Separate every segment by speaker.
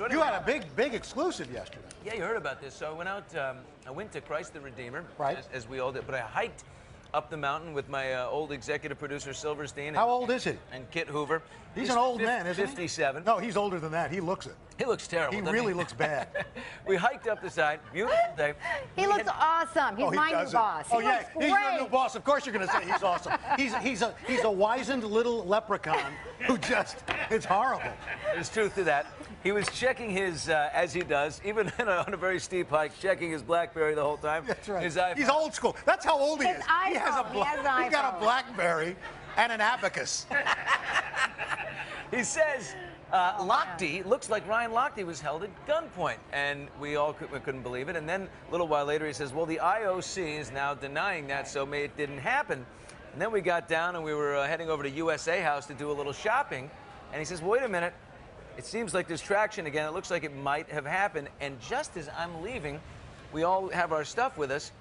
Speaker 1: sort of.
Speaker 2: You had a big exclusive yesterday.
Speaker 1: Yeah, you heard about this. So I went out. I went to Christ the Redeemer,
Speaker 2: right?
Speaker 1: As we all did. But I hiked up the mountain with my old executive producer Silverstein.
Speaker 2: How old is he?
Speaker 1: And Kit Hoover.
Speaker 2: He's an old man, isn't he?
Speaker 1: 57.
Speaker 2: No, he's older than that. He looks it.
Speaker 1: He looks terrible.
Speaker 2: He really looks bad.
Speaker 1: We hiked up the side. Beautiful day.
Speaker 3: He looks awesome. He's my new boss.
Speaker 2: Oh yeah, he's your new boss. Of course you're going to say he's awesome. He's a wizened little leprechaun who it's horrible.
Speaker 1: There's truth to that. He was checking his, as he does, even on a very steep hike, checking his BlackBerry the whole time.
Speaker 2: That's right.
Speaker 1: His iPhone.
Speaker 2: He's old school. That's how old he is.
Speaker 3: He has
Speaker 2: He's got a BlackBerry and an abacus.
Speaker 1: He says Lochte, looks like Ryan Lochte was held at gunpoint, and we couldn't believe it. And then a little while later he says, well, the IOC is now denying that, so it didn't happen. And then we got down and we were heading over to USA House to do a little shopping, and he says, wait a minute, it seems like there's traction again. It looks like it might have happened. And just as I'm leaving, we all have our stuff with us.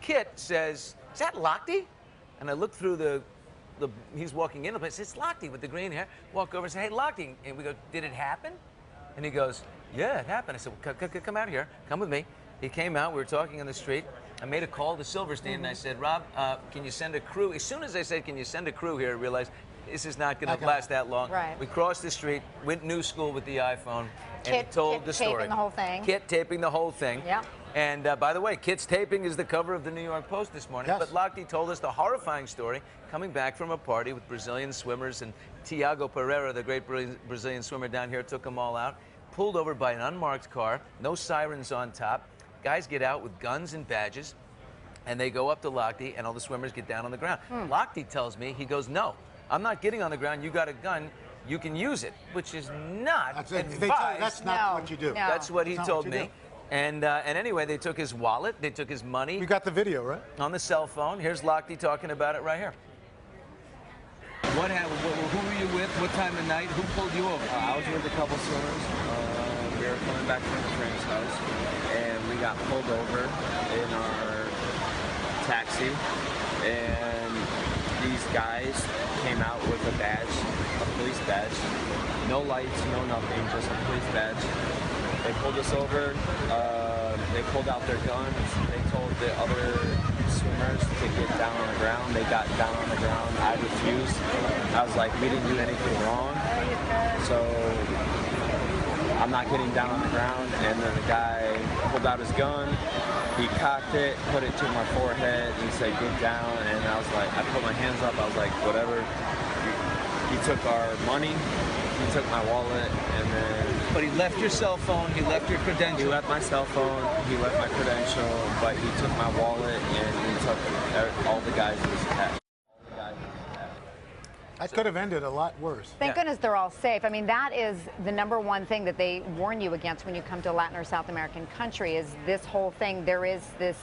Speaker 1: Kit says, is that Lochte? And I look through he's walking in the place. It's Lochte with the green hair. Walk over and say, hey, Lochte. And we go, did it happen? And he goes, yeah, it happened. I said, well, come out here. Come with me. He came out. We were talking on the street. I made a call to Silverstein, and I said, Rob, can you send a crew? As soon as I said, can you send a crew here, I realized this is not going to last that long.
Speaker 3: Right.
Speaker 1: We crossed the street, went new school with the iPhone, and
Speaker 3: Kit
Speaker 1: told the story.
Speaker 3: Taping the whole thing.
Speaker 1: Kit taping the whole thing.
Speaker 3: Yeah.
Speaker 1: And by the way, Kit's taping is the cover of the New York Post this morning.
Speaker 2: Yes.
Speaker 1: But Lochte told us the horrifying story coming back from a party with Brazilian swimmers, and Tiago Pereira, the great Brazilian swimmer down here, took them all out. Pulled over by an unmarked car, no sirens on top. Guys get out with guns and badges, and they go up to Lochte, and all the swimmers get down on the ground. Lochte tells me, he goes, no, I'm not getting on the ground. You got a gun. You can use it, which is not advised.
Speaker 2: That's not what you do.
Speaker 3: No.
Speaker 1: That's what he told me. And anyway, they took his wallet, they took his money.
Speaker 2: You got the video, right?
Speaker 1: On the cell phone. Here's Lochte talking about it right here. What happened? Who were you with? What time of night? Who pulled you over?
Speaker 4: I was with a couple swimmers. We were coming back from the friend's house, and we got pulled over in our taxi, and these guys came out with a badge, a police badge. No lights, no nothing, just a police badge. They pulled us over, they pulled out their guns, they told the other swimmers to get down on the ground. They got down on the ground, I refused. I was like, we didn't do anything wrong, so I'm not getting down on the ground. And then the guy pulled out his gun, he cocked it, put it to my forehead, and said, get down. And I was like, I put my hands up, I was like, whatever. He took our money, he took my wallet, and then...
Speaker 1: But he left your cell phone, he left your credentials.
Speaker 4: He left my cell phone, he left my credential, but he took my wallet, and he took all the guys that was attached.
Speaker 2: That could have ended a lot worse.
Speaker 3: Thank goodness they're all safe. I mean, that is the #1 thing that they warn you against when you come to a Latin or South American country is this whole thing. There is this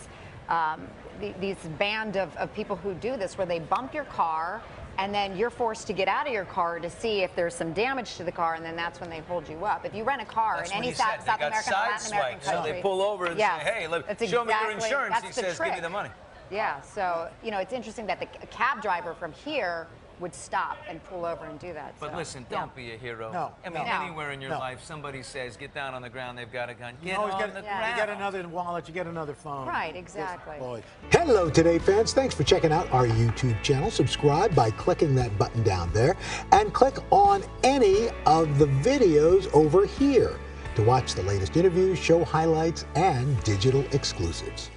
Speaker 3: these band of people who do this where they bump your car, and then you're forced to get out of your car to see if there's some damage to the car, and then that's when they hold you up. If you rent a car in any South American or Latin American country,
Speaker 1: they pull over and say, hey, show me your insurance. He says, give me the money.
Speaker 3: Yeah, so, you know, it's interesting that the cab driver from here would stop and pull over and do that.
Speaker 1: But listen, don't be a hero.
Speaker 2: No.
Speaker 1: I mean, anywhere in your life, somebody says, get down on the ground, they've got a gun. Get on the ground.
Speaker 2: You get another wallet, you get another phone.
Speaker 3: Right, exactly.
Speaker 5: Hello, Today fans. Thanks for checking out our YouTube channel. Subscribe by clicking that button down there and click on any of the videos over here to watch the latest interviews, show highlights, and digital exclusives.